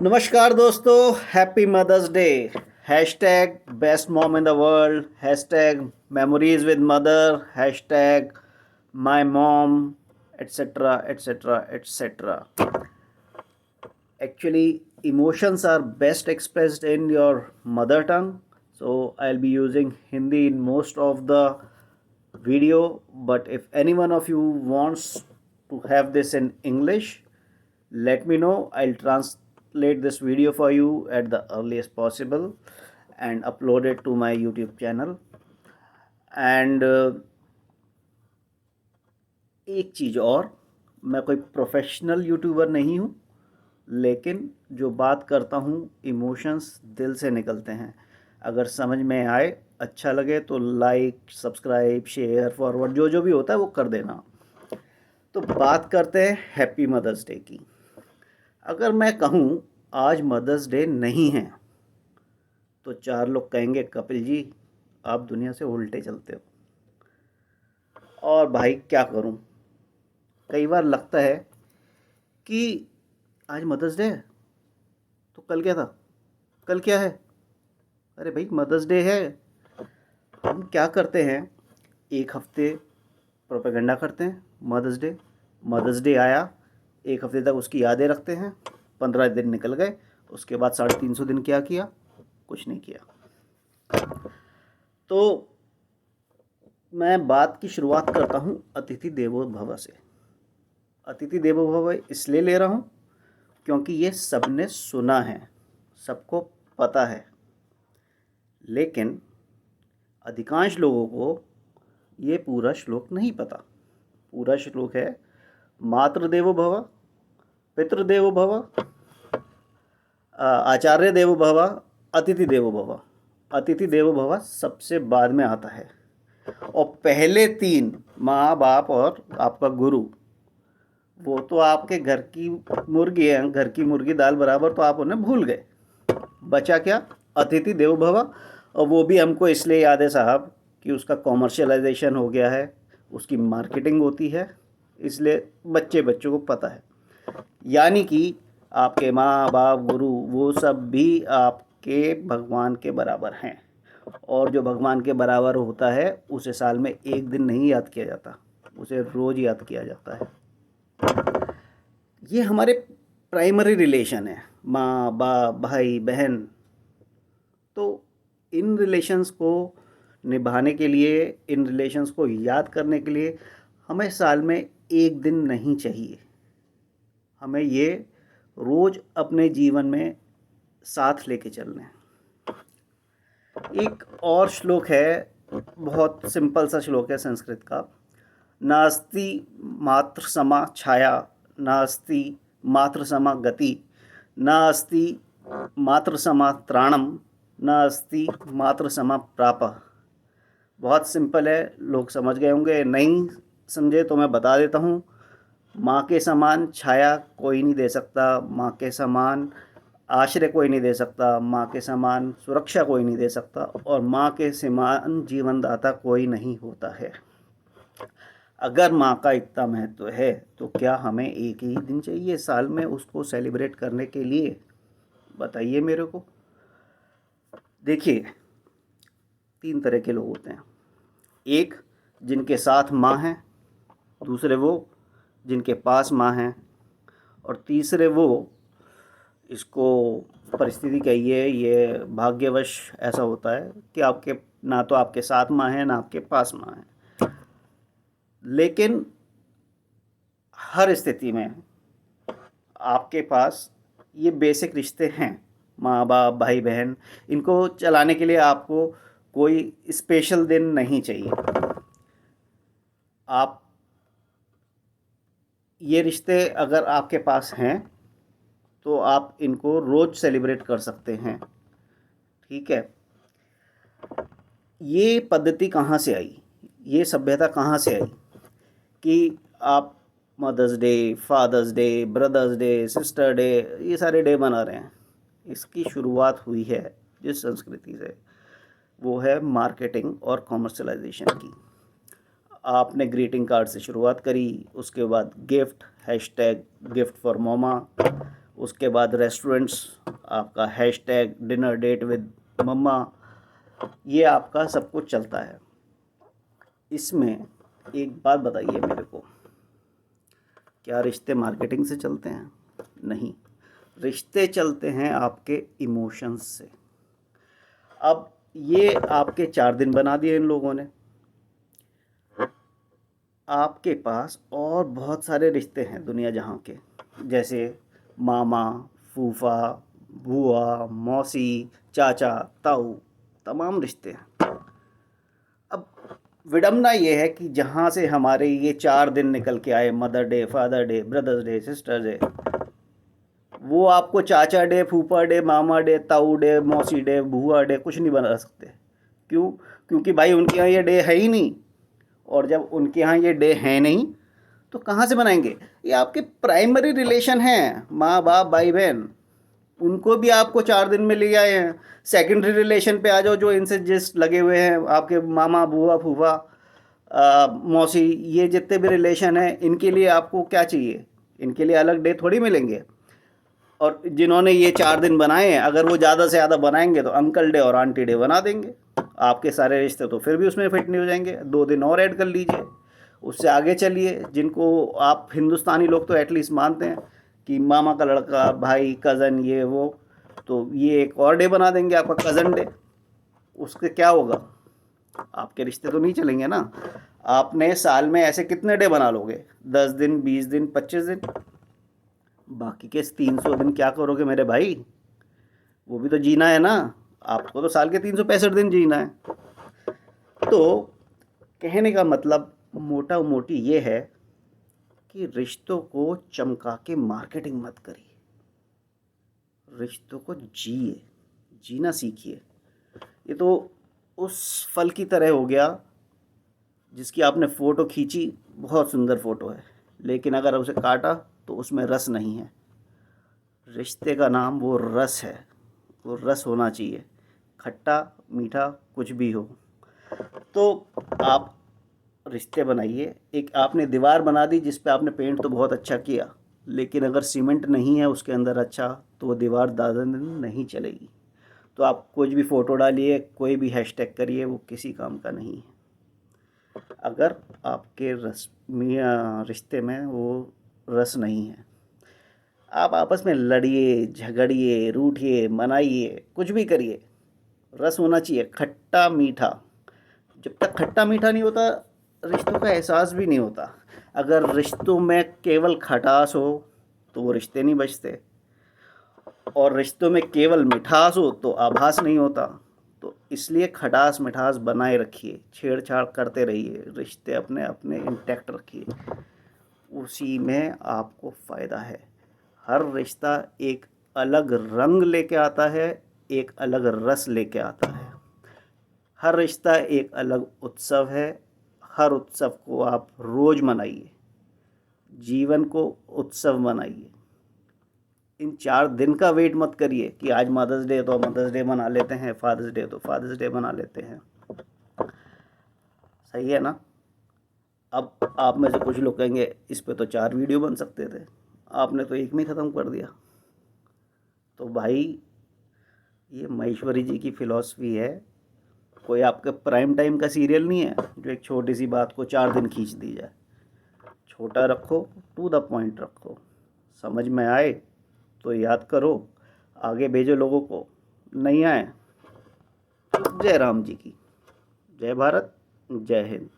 नमस्कार दोस्तों, happy mother's day. Hashtag best mom in the world, hashtag memories with mother, hashtag my mom, etcetera etcetera etcetera. Actually, emotions are best expressed in your mother tongue, so I'll be using Hindi in most of the video, but if any one of you wants to have this in English, let me know. I'll translate this video for you at the earliest possible and upload it to my YouTube channel. And एक चीज़ और, मैं कोई professional YouTuber नहीं हूँ, लेकिन जो बात करता हूँ इमोशंस दिल से निकलते हैं। अगर समझ में आए, अच्छा लगे तो लाइक, सब्सक्राइब, शेयर, फॉरवर्ड जो जो भी होता है वो कर देना। तो बात करते हैं हैप्पी मदर्स डे की। अगर मैं कहूँ आज मदर्स डे नहीं है तो चार लोग कहेंगे कपिल जी आप दुनिया से उल्टे चलते हो। और भाई क्या करूँ, कई बार लगता है कि आज मदर्स डे है तो कल क्या था, कल क्या है। अरे भाई मदर्स डे है। हम क्या करते हैं, एक हफ्ते प्रोपेगेंडा करते हैं मदर्स डे आया, एक हफ्ते तक उसकी यादें रखते हैं, 15 दिन निकल गए, उसके बाद 350 दिन क्या किया, कुछ नहीं किया। तो मैं बात की शुरुआत करता हूँ अतिथि देवो भव से। अतिथि देवो भव इसलिए ले रहा हूँ क्योंकि ये सबने सुना है, सबको पता है, लेकिन अधिकांश लोगों को ये पूरा श्लोक नहीं पता। पूरा श्लोक है मातृदेवो भव, पितृदेवो भव, आचार्य देवो भव, अतिथि देवो भव। अतिथि देवो भव सबसे बाद में आता है, और पहले तीन माँ बाप और आपका गुरु, वो तो आपके घर की मुर्गी है, घर की मुर्गी दाल बराबर, तो आप उन्हें भूल गए। बचा क्या, अतिथि देवो भव। और वो भी हमको इसलिए याद है साहब कि उसका कॉमर्शियलाइजेशन हो गया है, उसकी मार्केटिंग होती है, इसलिए बच्चों को पता है। यानी कि आपके माँ बाप गुरु वो सब भी आपके भगवान के बराबर हैं, और जो भगवान के बराबर होता है उसे साल में एक दिन नहीं याद किया जाता, उसे रोज़ याद किया जाता है। ये हमारे प्राइमरी रिलेशन है, माँ बाप भाई बहन। तो इन रिलेशंस को निभाने के लिए, इन रिलेशंस को याद करने के लिए हमें साल में एक दिन नहीं चाहिए, हमें ये रोज़ अपने जीवन में साथ लेके चलना है। एक और श्लोक है, बहुत सिंपल सा श्लोक है संस्कृत का। नास्ति मातृ समा छाया, नास्ति मातृ समा गति, नास्ति मातृ समा त्राणम, नास्ति मातृ समा प्राप। बहुत सिंपल है, लोग समझ गए होंगे, नहीं समझे तो मैं बता देता हूँ। माँ के समान छाया कोई नहीं दे सकता, माँ के समान आश्रय कोई नहीं दे सकता, माँ के समान सुरक्षा कोई नहीं दे सकता, और माँ के समान जीवनदाता कोई नहीं होता है। अगर माँ का इतना महत्व है तो क्या हमें एक ही दिन चाहिए साल में उसको सेलिब्रेट करने के लिए, बताइए मेरे को। देखिए, तीन तरह के लोग होते हैं। एक जिनके साथ माँ है, दूसरे वो जिनके पास माँ है, और तीसरे वो, इसको परिस्थिति कहिए, ये भाग्यवश ऐसा होता है कि आपके ना तो आपके साथ माँ है ना आपके पास माँ है। लेकिन हर स्थिति में आपके पास ये बेसिक रिश्ते हैं, माँ बाप भाई बहन, इनको चलाने के लिए आपको कोई स्पेशल दिन नहीं चाहिए। आप ये रिश्ते अगर आपके पास हैं तो आप इनको रोज़ सेलिब्रेट कर सकते हैं, ठीक है। ये पद्धति कहाँ से आई, ये सभ्यता कहाँ से आई कि आप mother's day, father's day, brother's day, sister day, ये सारे डे मना रहे हैं। इसकी शुरुआत हुई है जिस संस्कृति से, वो है मार्केटिंग और कॉमर्शलाइजेशन की। आपने ग्रीटिंग कार्ड से शुरुआत करी, उसके बाद गिफ्ट, हैशटैग गिफ्ट फॉर मोमा, उसके बाद रेस्टोरेंट्स, आपका हैशटैग डिनर डेट विद मम्मा, ये आपका सब कुछ चलता है। इसमें एक बात बताइए मेरे को, क्या रिश्ते मार्केटिंग से चलते हैं? नहीं, रिश्ते चलते हैं आपके इमोशंस से। अब ये आपके 4 दिन बना दिए इन लोगों ने। आपके पास और बहुत सारे रिश्ते हैं दुनिया जहाँ के, जैसे मामा, फूफा, बुआ, मौसी, चाचा, ताऊ, तमाम रिश्ते हैं। अब विडंबना ये है कि जहाँ से हमारे ये 4 दिन निकल के आए, mother day, father day, brother's day, sister day, वो आपको चाचा डे, फूफा डे, मामा डे, ताऊ डे, मौसी डे, बुआ डे कुछ नहीं बना सकते। क्यों? क्योंकि भाई उनके यहाँ ये डे है ही नहीं, और जब उनके यहाँ ये डे है नहीं तो कहाँ से बनाएंगे? ये आपके प्राइमरी रिलेशन हैं, माँ बाप, भाई बहन, उनको भी आपको 4 दिन में ले आए हैं। सेकेंडरी रिलेशन पे आ जाओ, जो इनसे जिस लगे हुए हैं, आपके मामा, बुआ, फूफा, मौसी, ये जितने भी रिलेशन हैं, इनके लिए आपको क्या चाहिए? इनके लिए अलग डे थोड़ी मिलेंगे। और जिन्होंने ये 4 दिन बनाए हैं, अगर वो ज़्यादा से ज़्यादा बनाएंगे तो अंकल डे और आंटी डे बना देंगे। आपके सारे रिश्ते तो फिर भी उसमें फिट नहीं हो जाएंगे। 2 दिन और ऐड कर लीजिए, उससे आगे चलिए। जिनको आप हिंदुस्तानी लोग तो एटलीस्ट मानते हैं कि मामा का लड़का, भाई, कज़न, ये वो, तो ये एक और डे बना देंगे आपका कज़न डे। उसके क्या होगा? आपके रिश्ते तो नहीं चलेंगे ना। आपने साल में ऐसे कितने डे बना लोगे? 10 दिन, 20 दिन, 25 दिन? बाकी के 300 दिन क्या करोगे मेरे भाई? वो भी तो जीना है ना। आपको तो साल के 365 दिन जीना है। तो कहने का मतलब मोटा मोटी ये है कि रिश्तों को चमका के मार्केटिंग मत करिए, रिश्तों को जिए, जीना सीखिए। ये तो उस फल की तरह हो गया जिसकी आपने फ़ोटो खींची, बहुत सुंदर फ़ोटो है, लेकिन अगर उसे काटा तो उसमें रस नहीं है। रिश्ते का नाम वो रस है, वो रस होना चाहिए, खट्टा मीठा कुछ भी हो। तो आप रिश्ते बनाइए। एक आपने दीवार बना दी जिस पे आपने पेंट तो बहुत अच्छा किया, लेकिन अगर सीमेंट नहीं है उसके अंदर अच्छा, तो वो दीवार ज़्यादा दिन नहीं चलेगी। तो आप कुछ भी फ़ोटो डालिए, कोई भी हैशटैग करिए, वो किसी काम का नहीं है अगर आपके रिश्ते में वो रस नहीं है। आप आपस में लड़िए, झगड़िए, रूठिए, मनाइए, कुछ भी करिए, रस होना चाहिए, खट्टा मीठा। जब तक खट्टा मीठा नहीं होता, रिश्तों का एहसास भी नहीं होता। अगर रिश्तों में केवल खटास हो तो वो रिश्ते नहीं बचते, और रिश्तों में केवल मिठास हो तो आभास नहीं होता। तो इसलिए खटास मिठास बनाए रखिए, छेड़छाड़ करते रहिए, रिश्ते अपने अपने इंटैक्ट रखिए, उसी में आपको फ़ायदा है। हर रिश्ता एक अलग रंग लेके आता है, एक अलग रस लेके आता है। हर रिश्ता एक अलग उत्सव है। हर उत्सव को आप रोज़ मनाइए, जीवन को उत्सव बनाइए। इन 4 दिन का वेट मत करिए कि आज मदर्स डे तो मदर्स डे मना लेते हैं, फादर्स डे तो फादर्स डे मना लेते हैं। सही है ना? अब आप में से कुछ लोग कहेंगे इस पे तो 4 वीडियो बन सकते थे, आपने तो एक में ख़त्म कर दिया। तो भाई, ये महेश्वरी जी की फ़िलॉसफी है। कोई आपके प्राइम टाइम का सीरियल नहीं है जो एक छोटी सी बात को 4 दिन खींच दी जाए। छोटा रखो, टू द पॉइंट रखो, समझ में आए तो याद करो, आगे भेजो लोगों को, नहीं आए। जय राम जी की, जय भारत, जय हिंद।